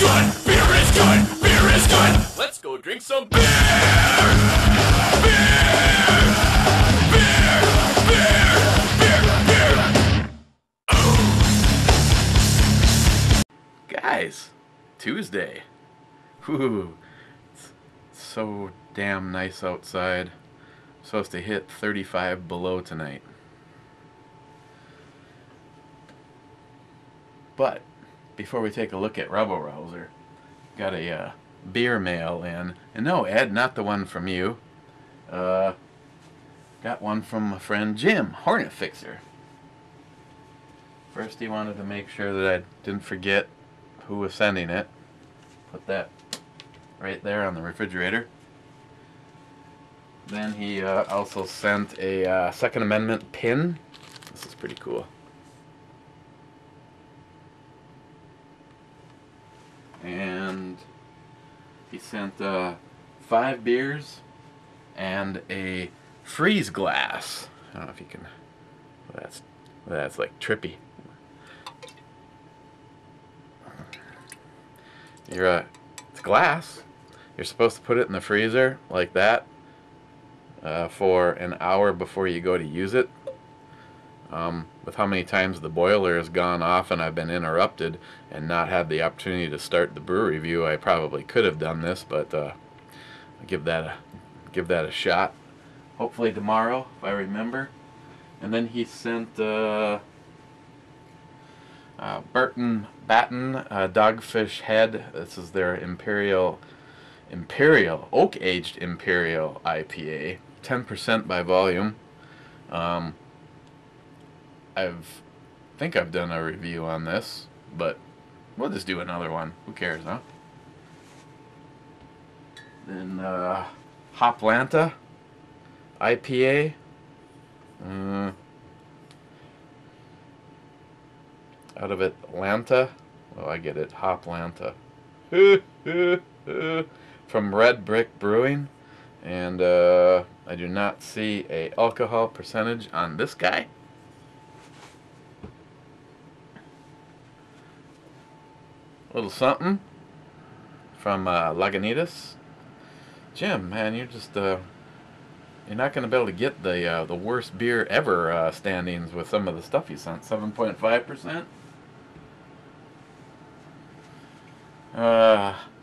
good, beer is good, beer is good. Let's go drink some beer. Guys, Tuesday. Whew, it's so damn nice outside. I'm supposed to hit 35 below tonight. But before we take a look at Rouser, got a beer mail in. And no, Ed, not the one from you. Got one from my friend Jim, Hornet Fixer. First he wanted to make sure that I didn't forget who was sending it. Put that right there on the refrigerator. Then he also sent a Second Amendment pin. This is pretty cool. And he sent 5 beers and a freeze glass. I don't know if you can. Well, that's like trippy. It's glass. You're supposed to put it in the freezer like that for an hour before you go to use it. With how many times the boiler has gone off and I've been interrupted and not had the opportunity to start the brew review, I probably could have done this, but I'll give that a shot. Hopefully tomorrow, if I remember. And then he sent Burton Batten Dogfish Head. This is their Imperial Oak-Aged Imperial IPA, 10% by volume. I think I've done a review on this, but we'll just do another one. Who cares, huh? Then Hoplanta IPA. Out of Atlanta. Oh, I get it. Hoplanta. From Red Brick Brewing. And I do not see a alcohol percentage on this guy. A little something from Lagunitas. Jim, man, you're just you're not going to be able to get the worst beer ever standings with some of the stuff you sent. 7.5%.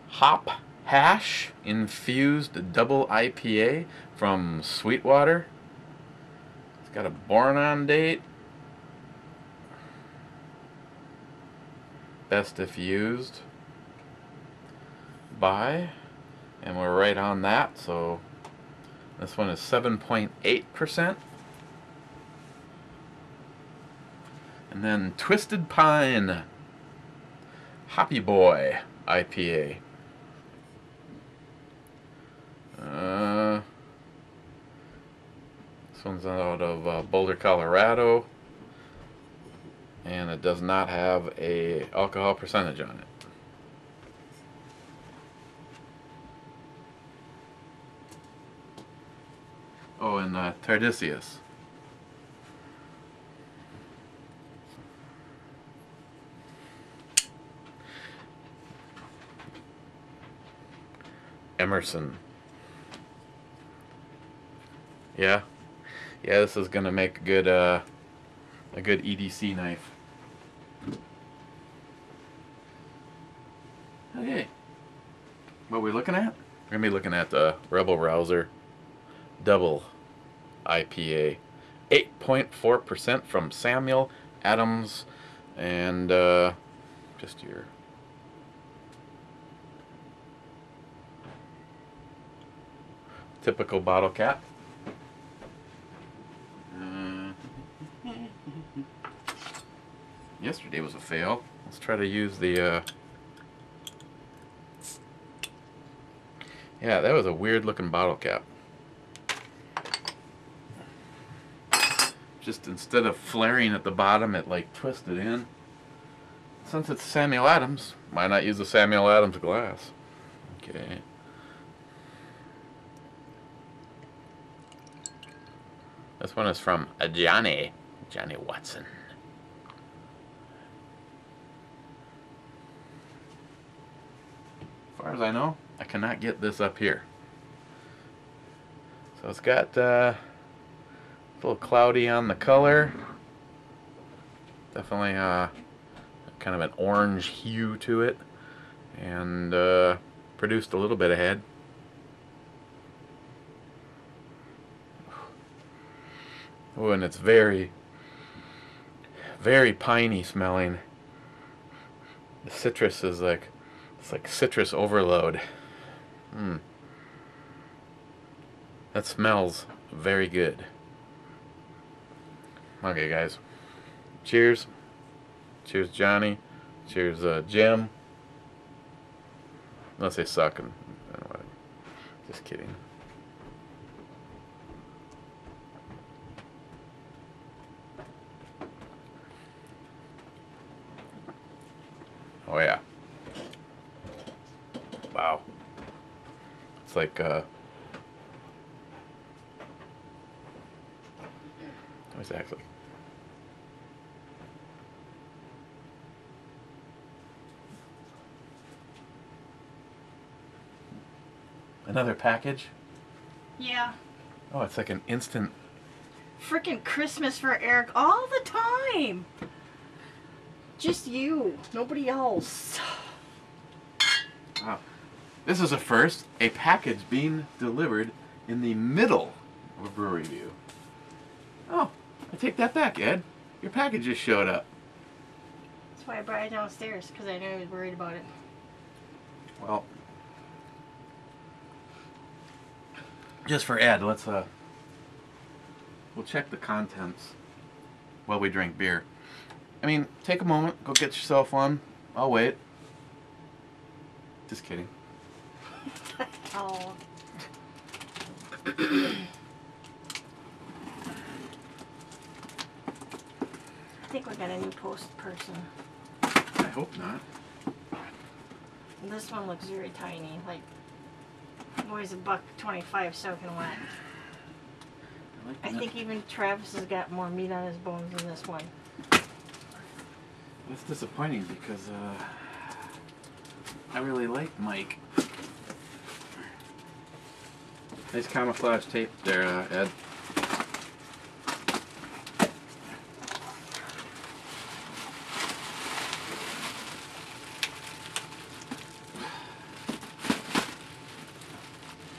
Hop Hash Infused Double IPA from Sweetwater. It's got a born on date. Best if used by, and we're right on that, so this one is 7.8%. And then Twisted Pine Hoppy Boy IPA. This one's out of Boulder, Colorado. And it does not have a alcohol percentage on it. Oh, and Tardisius. Emerson. Yeah, this is gonna make a good EDC knife. Okay, what are we looking at? We're gonna be looking at the Rouser Double IPA, 8.4% from Samuel Adams, and just your typical bottle cap. Yesterday was a fail. Let's try to use the yeah, that was a weird looking bottle cap. Just instead of flaring at the bottom, it like twisted in. Since it's Samuel Adams, why not use the Samuel Adams glass? Okay. This one is from Johnnie Watson. far as I know, I cannot get this up here. So it's got a little cloudy on the color. Definitely kind of an orange hue to it. And produced a little bit of head. Oh, and it's very, very piney smelling. The citrus is like, it's like citrus overload. That smells very good. Okay, guys. Cheers. Cheers, Johnny. Cheers, Jim. Unless they suck and whatever. Just kidding. Oh yeah. Wow. It's like exactly. Another package? Yeah. Oh, it's like an instant. Frickin' Christmas for Eric all the time. Just you, nobody else. Wow. This is a first. A package being delivered in the middle of a brew review. Oh, I take that back, Ed. Your package just showed up. That's why I brought it downstairs, because I knew I was worried about it. Well, just for Ed, let's we'll check the contents while we drink beer. I mean, take a moment, go get yourself one. I'll wait. Just kidding. Oh. I think we got a new post person. I hope not. This one looks very tiny, like weighs $1.25 soaking wet. I think even Travis has got more meat on his bones than this one. That's disappointing because I really like Mike. Nice camouflage tape there, Ed.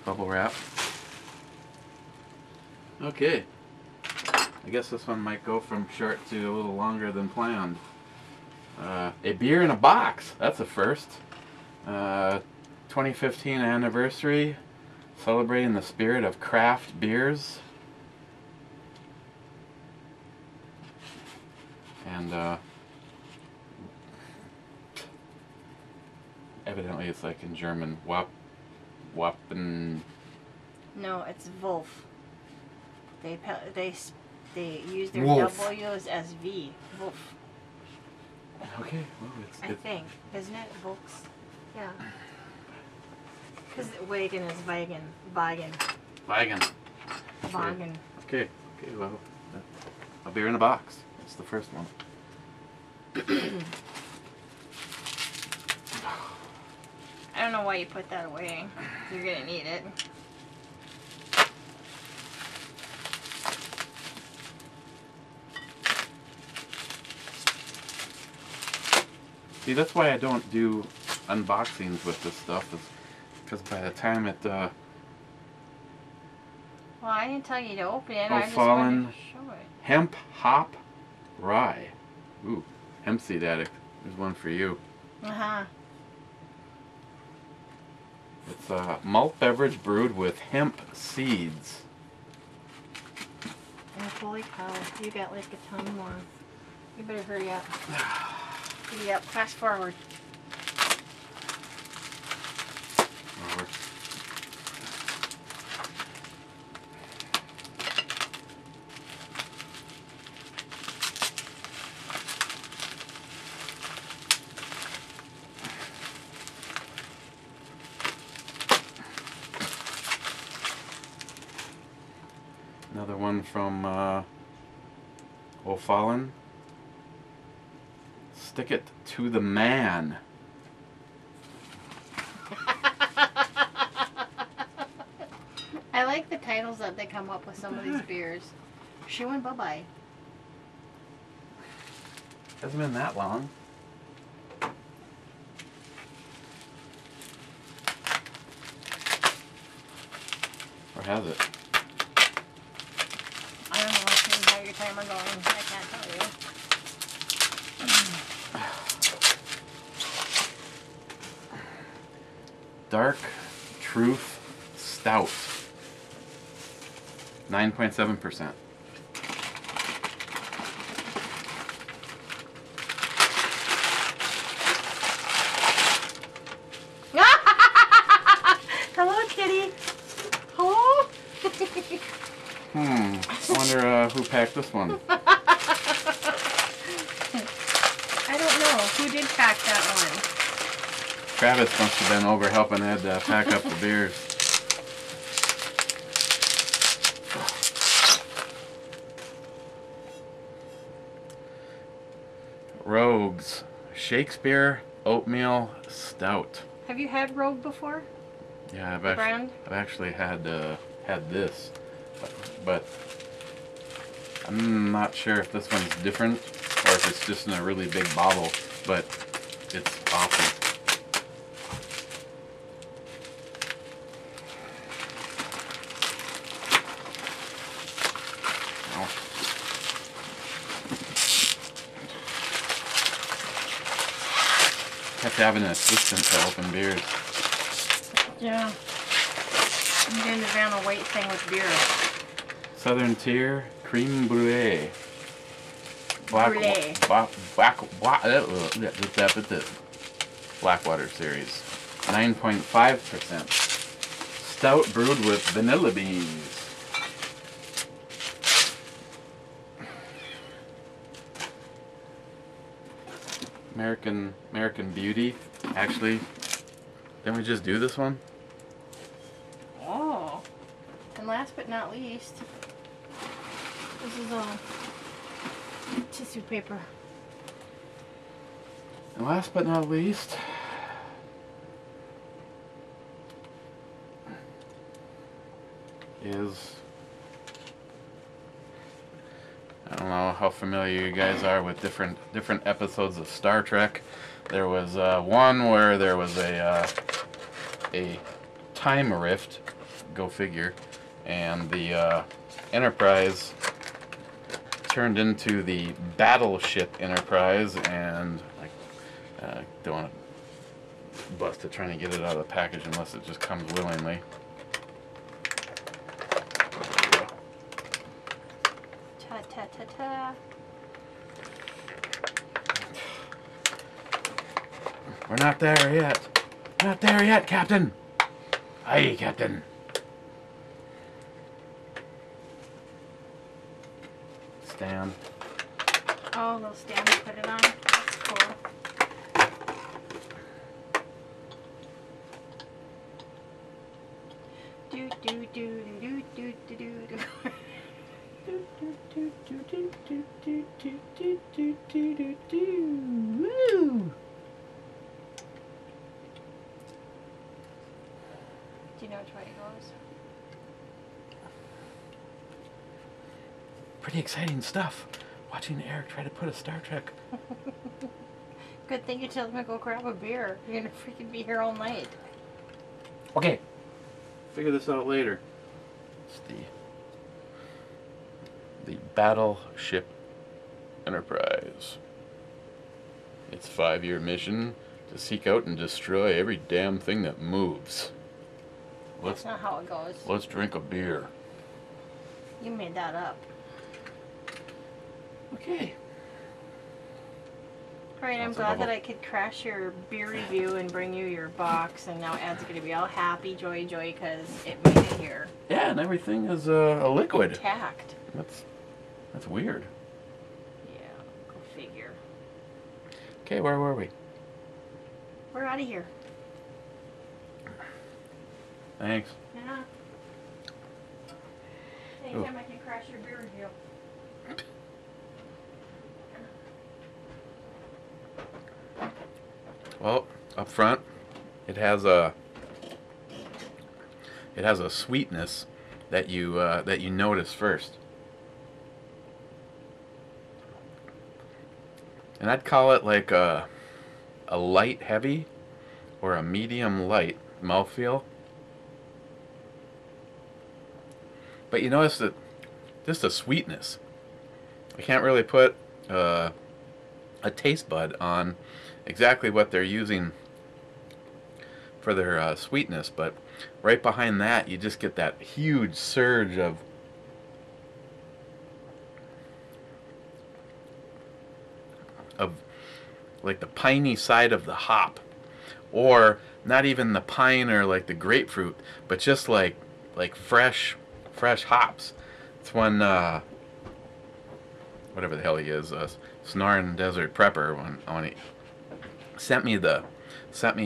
Bubble wrap. Okay. I guess this one might go from short to a little longer than planned. A beer in a box. That's a first. 2015 anniversary. Celebrating the spirit of craft beers. And evidently it's like in German. Wappen. No, it's Wolf. They use their Wolf. W's as V. Wolf. Okay, well, I think, isn't it? Volks? Yeah. Because wagon is wagon. Wagon. Wagon. Wagon. Okay, well, a beer in a box. That's the first one. I don't know why you put that away. You're gonna need it. See, that's why I don't do unboxings with this stuff, is because by the time it Well, I didn't tell you to open it. Oh, I just wanted fallen to show it. hemp hop rye. Ooh, HempSeedAddict. There's one for you. Uh-huh. It's a malt beverage brewed with hemp seeds. And holy cow, you got like a ton more. You better hurry up. Hurry up, fast forward. Another one from O'Fallon. Stick it to the man. I like the titles that they come up with some of these beers. She went bye-bye. Hasn't been that long. Or has it? I don't know how your timer going. I can't tell you. Dark Truth Stout. 9.7%. Hello, kitty. Hello. I wonder who packed this one. I don't know. Who did pack that one? Travis must have been over helping Ed pack up the beers. Rogues Shakespeare Oatmeal Stout. Have you had Rogue before? Yeah, Brand? I've actually had this, but I'm not sure if this one's different or if it's just in a really big bottle. But it's awesome. Have to have an assistant to open beers. Yeah. I'm doing the Vanna White thing with beer. Southern Tier Cream Brulee. Brulee. Blackwater Series. 9.5%. Stout brewed with vanilla beans. American Beauty. Actually, didn't we just do this one? Oh. And last but not least, this is tissue paper. And last but not least, is, I don't know how familiar you guys are with different episodes of Star Trek. There was one where there was a time rift, go figure, and the Enterprise turned into the Battleship Enterprise, and I don't want to bust it trying to get it out of the package unless it just comes willingly. Ta ta ta ta. We're not there yet. Not there yet, Captain. Aye, Captain. Stand. Oh, little stand to put it on. That's cool. Do do do do do do do do. Woo! Do you know which way it goes? Pretty exciting stuff. Watching Eric try to put a Star Trek. Good thing you told him to go grab a beer. You're gonna freaking be here all night. Okay. Figure this out later. It's the Battleship Enterprise. Its 5-year mission to seek out and destroy every damn thing that moves. That's not how it goes. Let's drink a beer. You made that up. Okay. Alright, I'm Sounds glad like that I could crash your beer review and bring you your box, and now Ed's gonna be all happy, joy, because it made it here. Yeah, and everything is a liquid. Intact. That's weird. Yeah, go figure. Okay, where were we? We're out of here. Thanks. Yeah. Anytime I can crash your beer review. Well, up front, it has a sweetness that you notice first. And I'd call it like a light heavy or a medium light mouthfeel. But you notice that just the sweetness. I can't really put a taste bud on exactly what they're using for their sweetness, but right behind that you just get that huge surge of like the piney side of the hop, or not even the pine or like the grapefruit, but just like fresh hops. It's when whatever the hell he is, Snoring Desert Prepper, when he sent me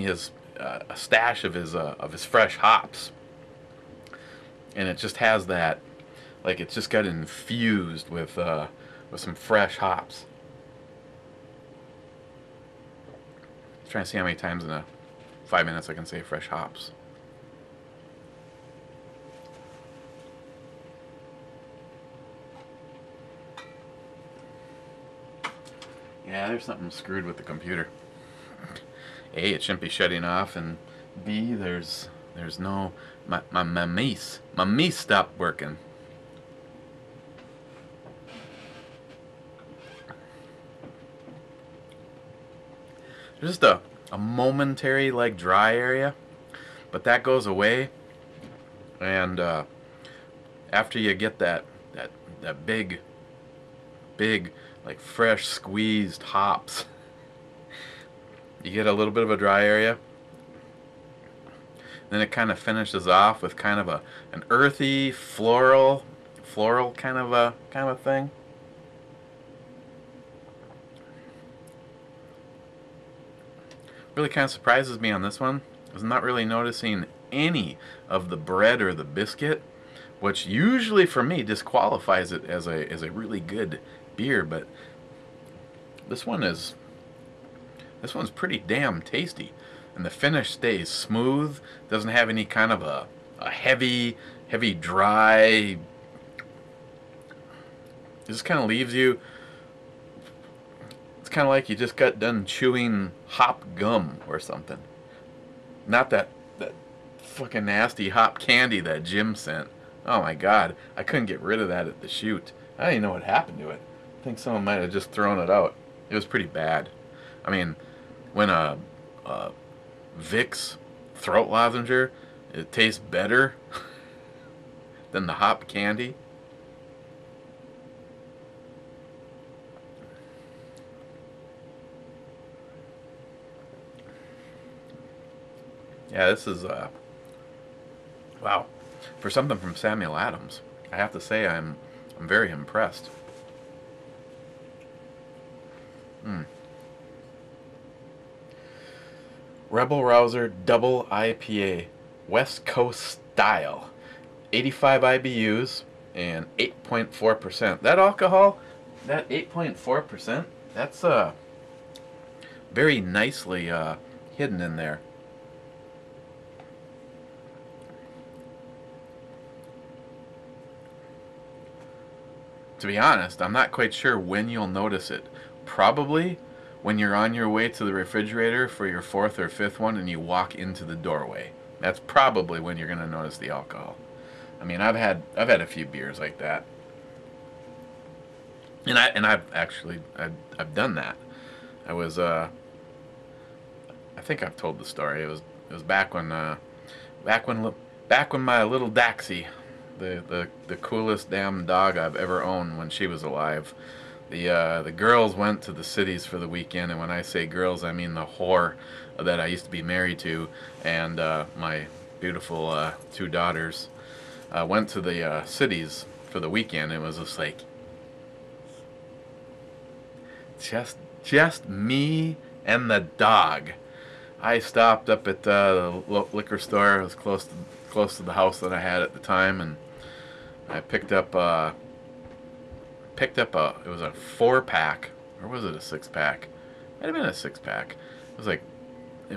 his a stash of his fresh hops, and it just has that, like it's just got infused with some fresh hops. Trying to see how many times in 5 minutes I can say fresh hops. Yeah, there's something screwed with the computer. A, it shouldn't be shutting off, and B, there's no my meese stopped working. There's just a momentary like dry area, but that goes away, and after you get that big like fresh squeezed hops, you get a little bit of a dry area. Then it kind of finishes off with kind of an earthy floral kind of a thing. Really kind of surprises me on this one. I was not really noticing any of the bread or the biscuit, which usually for me disqualifies it as a really good beer, but this one's pretty damn tasty, and the finish stays smooth. Doesn't have any kind of a heavy dry. It just kind of leaves you. It's kind of like you just got done chewing hop gum or something. Not that fucking nasty hop candy that Jim sent. Oh my god, I couldn't get rid of that at the shoot. I don't even know what happened to it. I think someone might have just thrown it out. It was pretty bad. I mean, when a Vicks throat lozenger, it tastes better than the hop candy. Yeah, this is wow. For something from Samuel Adams, I have to say I'm very impressed. Rebel Rouser Double IPA, West Coast style, 85 IBUs and 8.4%. That alcohol, that 8.4%, that's very nicely hidden in there. To be honest, I'm not quite sure when you'll notice it. Probably when you're on your way to the refrigerator for your fourth or fifth one and you walk into the doorway. That's probably when you're going to notice the alcohol. I mean, I've had a few beers like that. And I've done that. I was I think I've told the story. It was back when my little Daxie, the coolest damn dog I've ever owned, when she was alive. The girls went to the cities for the weekend, and when I say girls, I mean the whore that I used to be married to, and my beautiful 2 daughters went to the cities for the weekend. It was just like just me and the dog. I stopped up at the liquor store. It was close to the house that I had at the time, and I picked up a it was a 4-pack, or was it a 6-pack? Might have been a 6-pack. It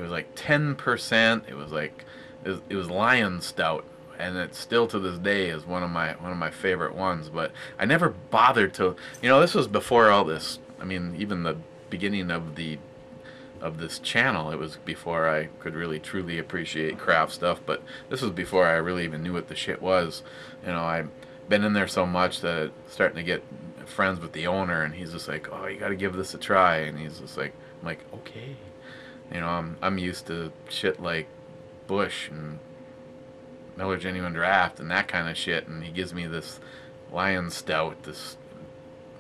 was like 10%. It was Lion Stout. and it still to this day is one of my favorite ones. But I never bothered to, this was before all this. I mean, even the beginning of this channel, it was before I could really truly appreciate craft stuff. But this was before I really even knew what the shit was. I've been in there so much that it's starting to get friends with the owner, and he's just like, oh, you got to give this a try, and he's just like, I'm like, okay. I'm used to shit like Bush and Miller Genuine Draft and that kind of shit, and he gives me this Lion Stout, this,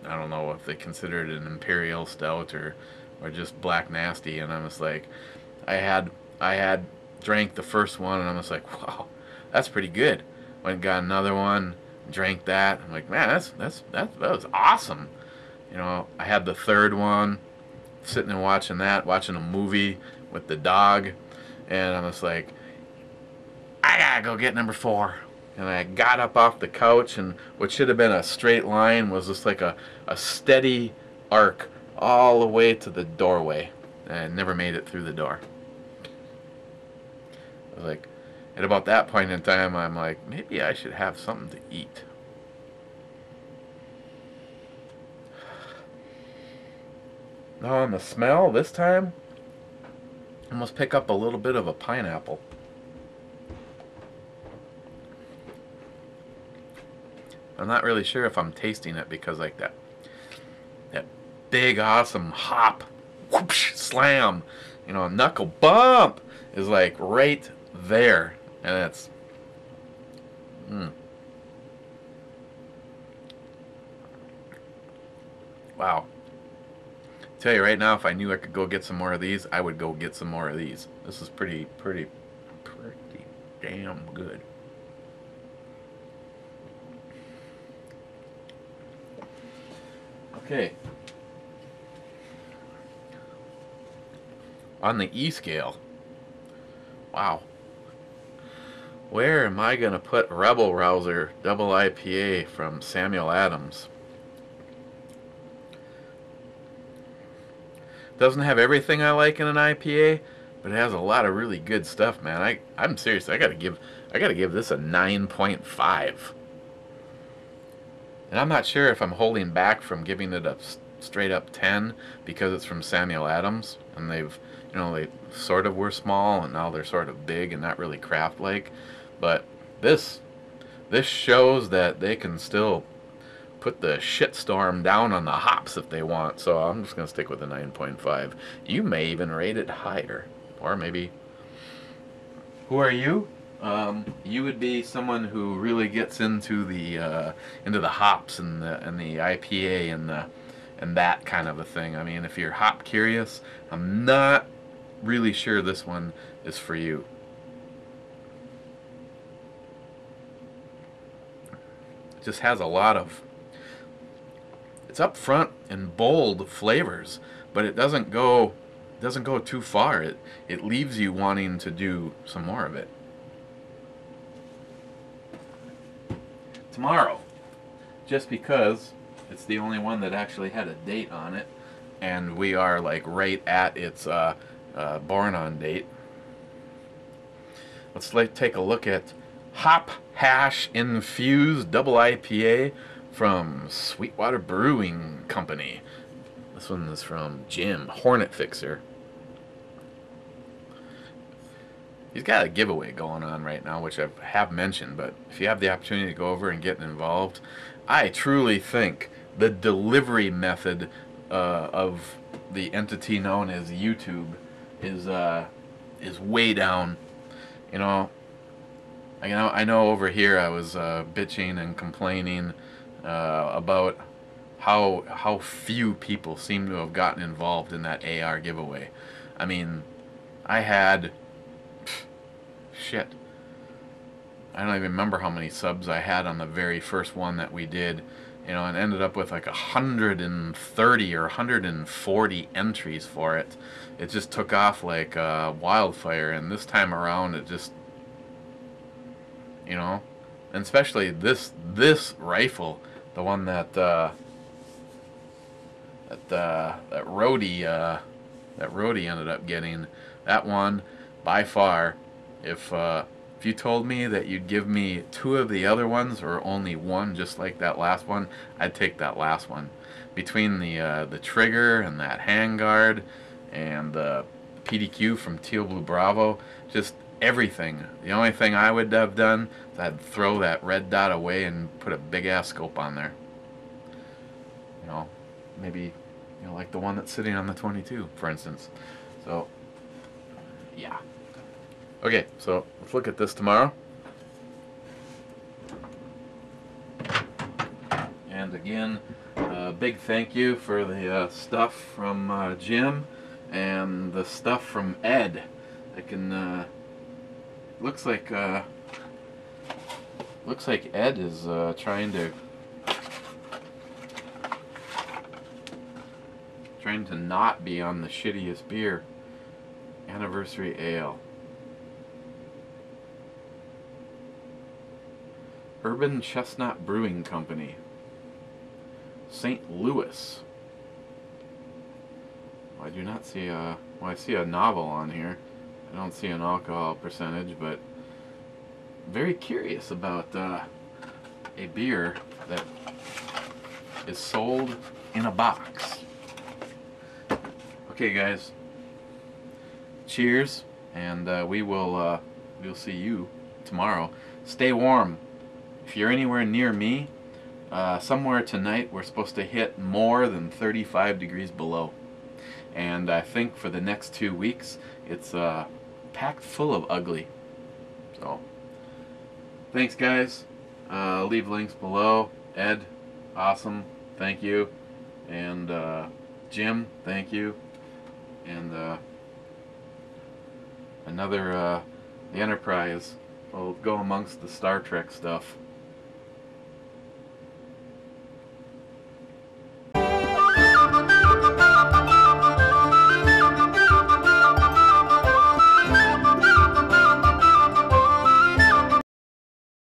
I don't know if they consider it an Imperial Stout or just Black Nasty, and I'm just like, I had drank the first one, and I'm just like, wow, that's pretty good. Went and got another one, drank that, I'm like, man, that was awesome. I had the third one, sitting and watching a movie with the dog, and I'm just like, I gotta go get number 4. And I got up off the couch, and what should have been a straight line was just like a steady arc all the way to the doorway, and I never made it through the door. I was like, at about that point in time, I'm like, maybe I should have something to eat. Now on the smell, this time, I almost pick up a little bit of a pineapple. I'm not really sure if I'm tasting it because like that big awesome hop, whoosh, slam, knuckle bump is like right there, and it's wow. Tell you right now, if I knew I could go get some more of these, I would go get some more of these. This is pretty damn good. Okay. On the E scale, wow. Where am I gonna put Rebel Rouser Double IPA from Samuel Adams? Doesn't have everything I like in an IPA, but it has a lot of really good stuff, man. I'm serious. I gotta give this a 9.5. And I'm not sure if I'm holding back from giving it a straight up 10 because it's from Samuel Adams, and they sort of were small, and now they're sort of big and not really craft like. But this shows that they can still put the shitstorm down on the hops if they want, so I'm just going to stick with the 9.5. You may even rate it higher, or maybe... Who are you? You would be someone who really gets into the hops and the IPA and that kind of a thing. I mean, if you're hop curious, I'm not really sure this one is for you. It just has a lot of... It's up front and bold flavors, but it doesn't go too far. It leaves you wanting to do some more of it. Tomorrow, just because it's the only one that actually had a date on it, and we are like right at its born on date. Let's take a look at Hop Hash Infused Double IPA from Sweetwater Brewing Company. This one is from Jim, Hornet Fixer. He's got a giveaway going on right now, which I have mentioned, but if you have the opportunity to go over and get involved, I truly think the delivery method of the entity known as YouTube is way down. I know over here I was bitching and complaining about how few people seem to have gotten involved in that AR giveaway. I mean, I had shit, I don't even remember how many subs I had on the very first one that we did, and ended up with like 130 or 140 entries for it. It just took off like wildfire, and this time around it just, and especially this rifle, the one that Rhodey ended up getting, that one by far, if If you told me that you'd give me 2 of the other ones or only one, just like that last one, I'd take that last one. Between the trigger and that handguard and the PDQ from Teal Blue Bravo, just everything. The only thing I would have done is I'd throw that red dot away and put a big ass scope on there. You know, maybe, you know, like the one that's sitting on the 22, for instance. So, yeah. Okay, so let's look at this tomorrow. And again, big thank you for the stuff from Jim and the stuff from Ed. I can looks like Ed is trying to not be on the shittiest beer. Anniversary Ale. Urban Chestnut Brewing Company. St. Louis. Well, I do not see a... Well, I see a novel on here. I don't see an alcohol percentage, but very curious about a beer that is sold in a box. Okay, guys. Cheers, and we'll see you tomorrow. Stay warm. If you're anywhere near me, somewhere tonight we're supposed to hit more than 35 degrees below. And I think for the next 2 weeks, it's packed full of ugly. So, thanks guys. Leave links below. Ed, awesome. Thank you. And Jim, thank you. And another, the Enterprise will go amongst the Star Trek stuff.